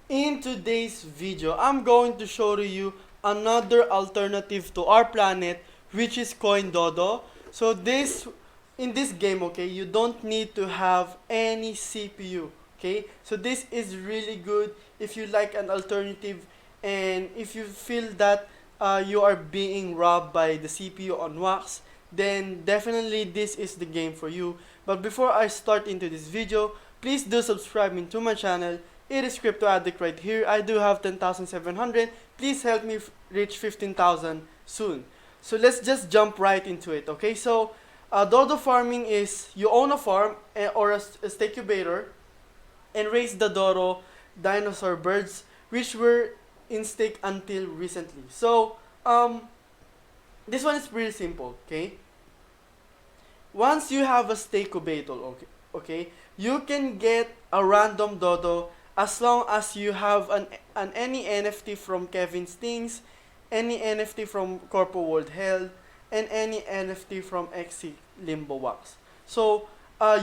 In today's video, I'm going to show to you another alternative to our planet, which is Coindodo. So in this game, okay, you don't need to have any CPU, okay? So this is really good if you like an alternative and if you feel that you are being robbed by the CPU on wax, then definitely this is the game for you. But before I start into this video, please do subscribe into my channel. It is Crypto Addict right here. I do have 10,700. Please help me reach 15,000 soon. So let's just jump right into it, okay? So Dodo Farming is you own a farm or a Stakubator and raise the Dodo dinosaur birds, which were in stake until recently. So this one is pretty simple, okay? Once you have a Stakubator, okay, you can get a random Dodo as long as you have an any NFT from Kevin Stings, any NFT from Corpo World Hell, and any NFT from XC Limbo Wax. So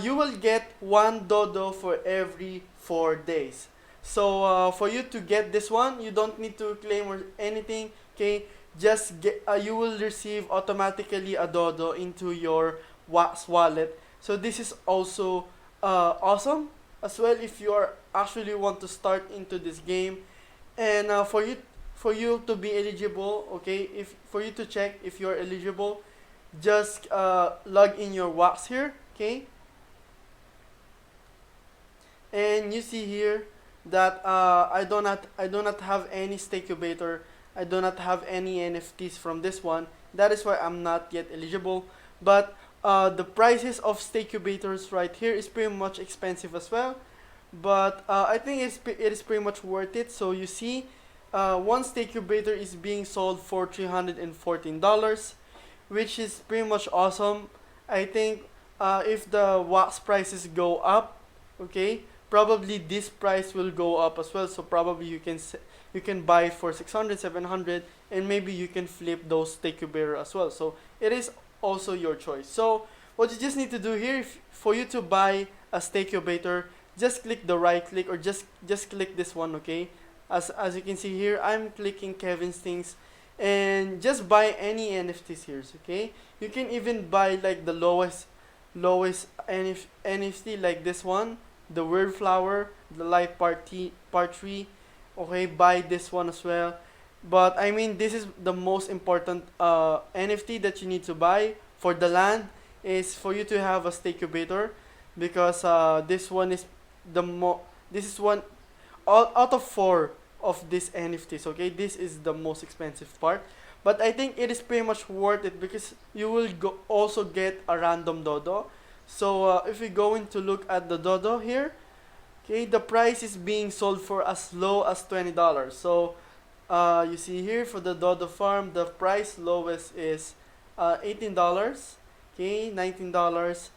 you will get one Dodo for every 4 days. So for you to get this one, you don't need to claim or anything. Okay, just get. You will receive automatically a Dodo into your Wax wallet. So this is also awesome as well if you are actually want to start into this game. And for you to be eligible, okay, if for you to check if you're eligible, just log in your Wax here, okay, and you see here that I do not have any Stakubator. I do not have any NFTs from this one. That is why I'm not yet eligible. But the prices of Stakubators right here is pretty much expensive as well. But I think it is pretty much worth it. So you see, one Stakubator is being sold for $314, which is pretty much awesome. I think if the wax prices go up, okay, probably this price will go up as well. So probably you can buy it for 600, 700, and maybe you can flip those Stakubator as well. So it is also your choice. So what you just need to do here, for you to buy a Stakubator, just click the right click or just click this one, okay? As you can see here, I'm clicking Kevin's things and just buy any NFTs here, okay? You can even buy like the lowest NFT like this one, the word flower, the light part 3, okay? Buy this one as well. But I mean, this is the most important NFT that you need to buy for the land is for you to have a Stakubator, because this one is this is one out of four of these NFTs. Okay, this is the most expensive part, but I think it is pretty much worth it because you will also get a random Dodo. So if we go in to look at the Dodo here, okay, the price is being sold for as low as $20. So you see here for the Dodo farm, the price lowest is $18. Okay, $19.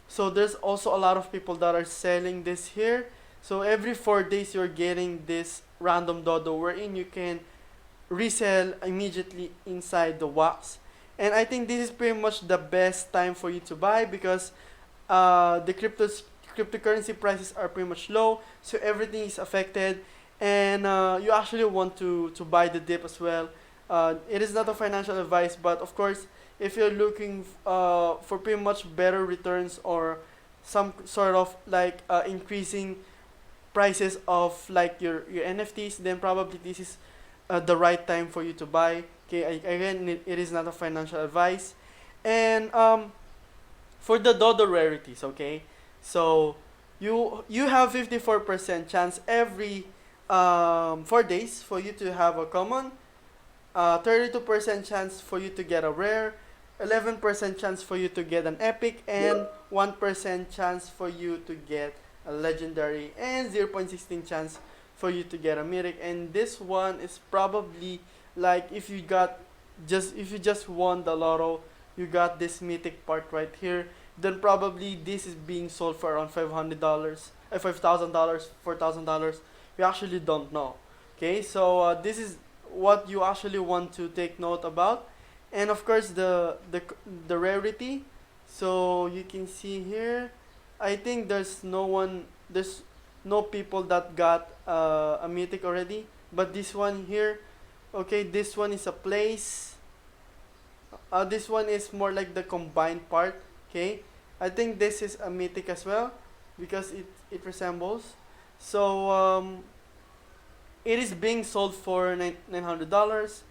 So there's also a lot of people that are selling this here. So every 4 days you're getting this random Dodo wherein you can resell immediately inside the wax. And I think this is pretty much the best time for you to buy because the cryptocurrency prices are pretty much low, so everything is affected, and you actually want to buy the dip as well. It is not a financial advice, but of course, if you're looking for pretty much better returns or some sort of like increasing prices of like your NFTs, then probably this is the right time for you to buy. Okay, again, it is not a financial advice. And for the Dodo Rarities, okay, so you have 54% chance every 4 days for you to have a common, 32% chance for you to get a rare, 11% chance for you to get an epic, and 1% chance for you to get a legendary, and 0.16 chance for you to get a mythic. And this one is probably like if you just won the lotto, you got this mythic part right here, then probably this is being sold for around $500, $5,000, $4,000. We actually don't know. Okay, so this is what you actually want to take note about. And of course the rarity, so you can see here, I think there's know people that got a mythic already. But this one here, okay, this one is a place. This one is more like the combined part. Okay, I think this is a mythic as well because it resembles. So it is being sold for $900,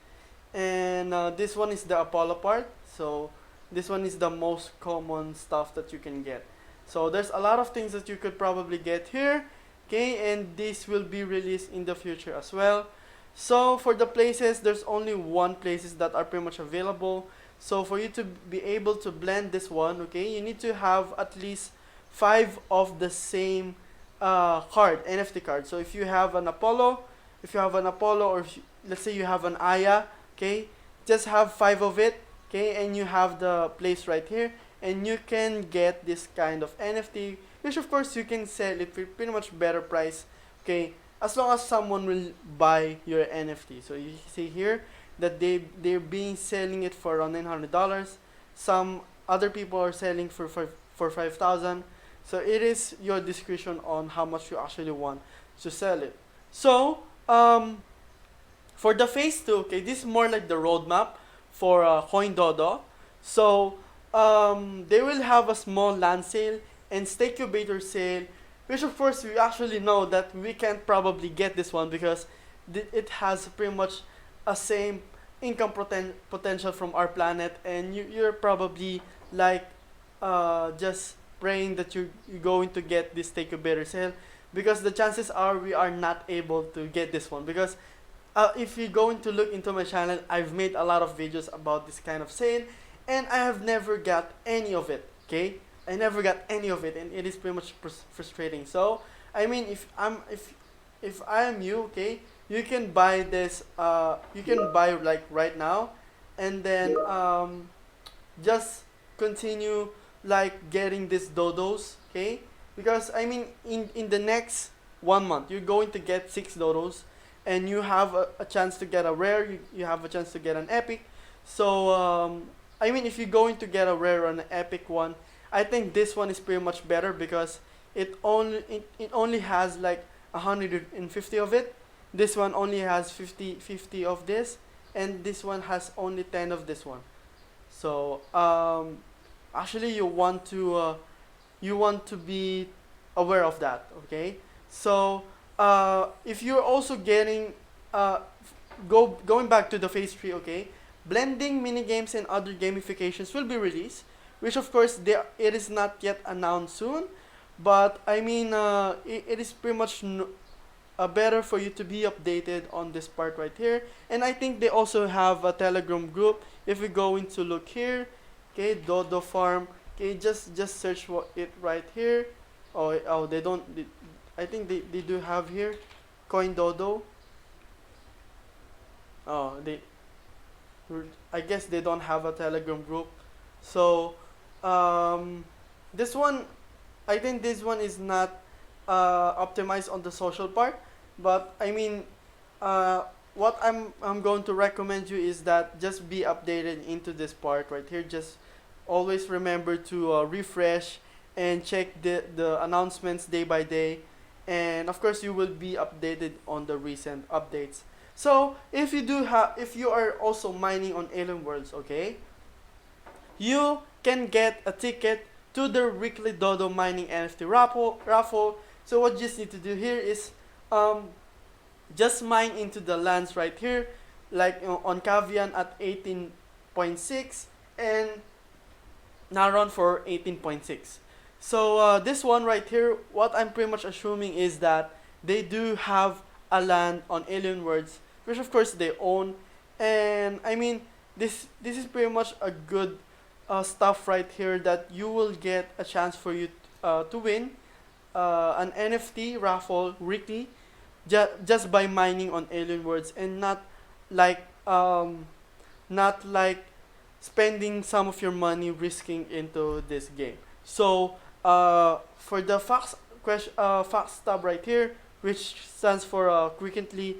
and this one is the Apollo part. So this one is the most common stuff that you can get. So there's a lot of things that you could probably get here. Okay, and this will be released in the future as well. So for the places, there's only one places that are pretty much available. So for you to be able to blend this one, okay, you need to have at least 5 of the same card, NFT card. So if you have an Apollo, or if you, let's say you have an Aya, okay, just have 5 of it, okay, and you have the place right here, and you can get this kind of NFT, which of course you can sell it for pretty much better price, okay, as long as someone will buy your NFT. So you see here that they're being selling it for around $900. Some other people are selling for 5,000. So it is your discretion on how much you actually want to sell it. So for the phase 2, okay, this is more like the roadmap for Coindodo. So they will have a small land sale and Stakubator sale, which of course we actually know that we can't probably get this one because it has pretty much a same income potential from our planet, and you're probably like just praying that you're going to get this Stakubator sale, because the chances are we are not able to get this one. Because if you're going to look into my channel, I've made a lot of videos about this kind of sale, and I have never got any of it. Okay, I never got any of it, and it is pretty much frustrating. So I mean, if I am you, okay, you can buy this. You can buy like right now, and then just continue like getting these dodos, okay? Because I mean, in the next 1 month, you're going to get 6 dodos, and you have a chance to get a rare. You have a chance to get an epic. So I mean, if you're going to get a rare or an epic one, I think this one is pretty much better because it only has like 150 of it. This one only has 50 of this, and this one has only 10 of this one. So actually you want to be aware of that, okay? So if you're also getting going back to the phase 3, okay, blending mini games and other gamifications will be released, which of course it is not yet announced soon, but I mean it is pretty much better for you to be updated on this part right here. And I think they also have a Telegram group. If we go into look here, okay, Dodo Farm, okay, just search it right here. Oh they don't, I think they do have here Coindodo. Oh, I guess they don't have a Telegram group. So this one, I think this one is not optimized on the social part, but I mean what I'm going to recommend you is that just be updated into this part right here. Just always remember to refresh and check the announcements day by day, and of course you will be updated on the recent updates. So if you are also mining on Alien Worlds, okay, you can get a ticket to the weekly Dodo mining NFT raffle. So what you just need to do here is just mine into the lands right here, like on Cavian at 18.6 and Naron for 18.6. So this one right here, what I'm pretty much assuming is that they do have a land on Alien Worlds, which of course they own, and I mean this is pretty much a good stuff right here, that you will get a chance for you to win an NFT raffle weekly just by mining on Alien Worlds, and not like spending some of your money risking into this game. So for the facts tab right here, which stands for frequently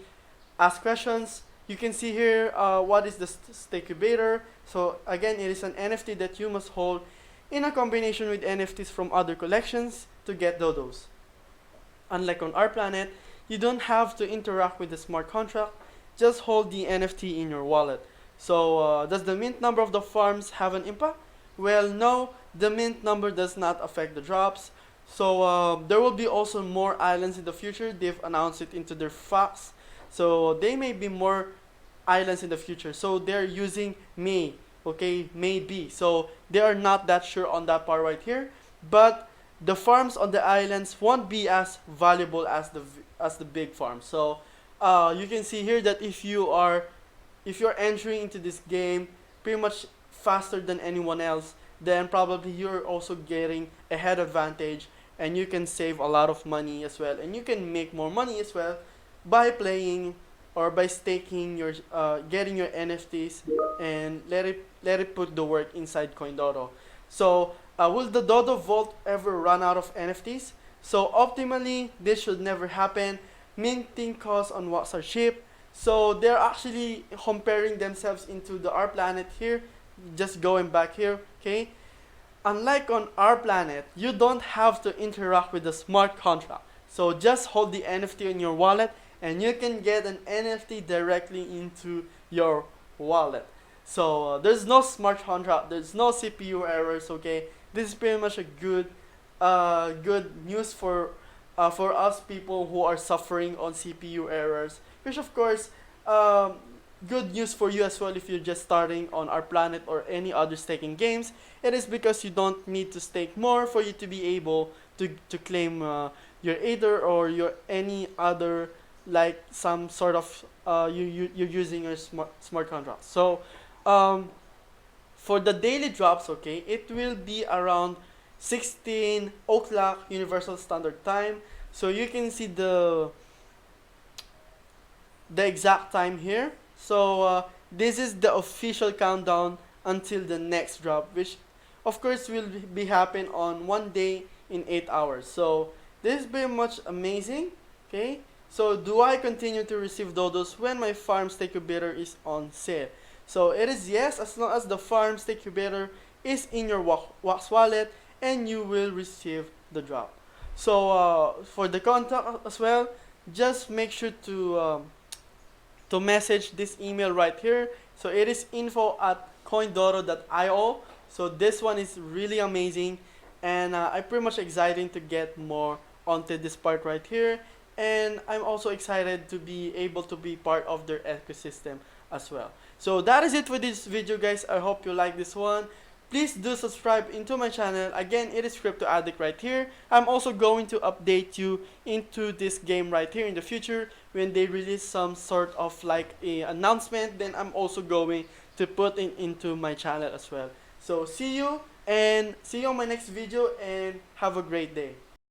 asked questions, you can see here what is the Stakubator. So again, it is an NFT that you must hold in a combination with NFTs from other collections to get dodos. Unlike on our planet, you don't have to interact with the smart contract. Just hold the NFT in your wallet. So, does the mint number of the farms have an impact? Well, no, the mint number does not affect the drops. So, there will be also more islands in the future. They've announced it into their FAQs. So, they may be more islands in the future. So, they're using may, okay, maybe. So, they are not that sure on that part right here. But the farms on the islands won't be as valuable as the big farms. So, you can see here that if you're entering into this game pretty much faster than anyone else, then probably you're also getting a head advantage, and you can save a lot of money as well, and you can make more money as well by playing or by staking your getting your NFTs and let it put the work inside Coindodo. So, will the Dodo Vault ever run out of NFTs? So optimally, this should never happen. Minting costs on what's are cheap. So they're actually comparing themselves into the our planet here. Just going back here, okay? Unlike on our planet, you don't have to interact with the smart contract. So just hold the NFT in your wallet and you can get an NFT directly into your wallet. So there's no smart contract, there's no CPU errors, okay? This is pretty much a good news for us people who are suffering on CPU errors, which of course, good news for you as well if you're just starting on our planet or any other staking games. It is because you don't need to stake more for you to be able to claim your Ether or your any other like some sort of you're using your smart contract. So um, for the daily drops, okay, it will be around 16 o'clock Universal Standard Time. So you can see the exact time here. So this is the official countdown until the next drop, which of course will be happen on one day in 8 hours. So this is very much amazing. Okay. So do I continue to receive dodos when my farm Stakubator is on sale? So it is yes, as long as the farm Stakubator is in your Wax wallet, and you will receive the drop. So for the contact as well, just make sure to message this email right here. So it is info@coindodo.io. So this one is really amazing, and I'm pretty much excited to get more onto this part right here. And I'm also excited to be able to be part of their ecosystem as well. So that is it for this video, guys. I hope you like this one. Please do subscribe into my channel. Again, it is Crypto Addict right here. I'm also going to update you into this game right here in the future when they release some sort of like a announcement. Then I'm also going to put it into my channel as well. So see you on my next video and have a great day.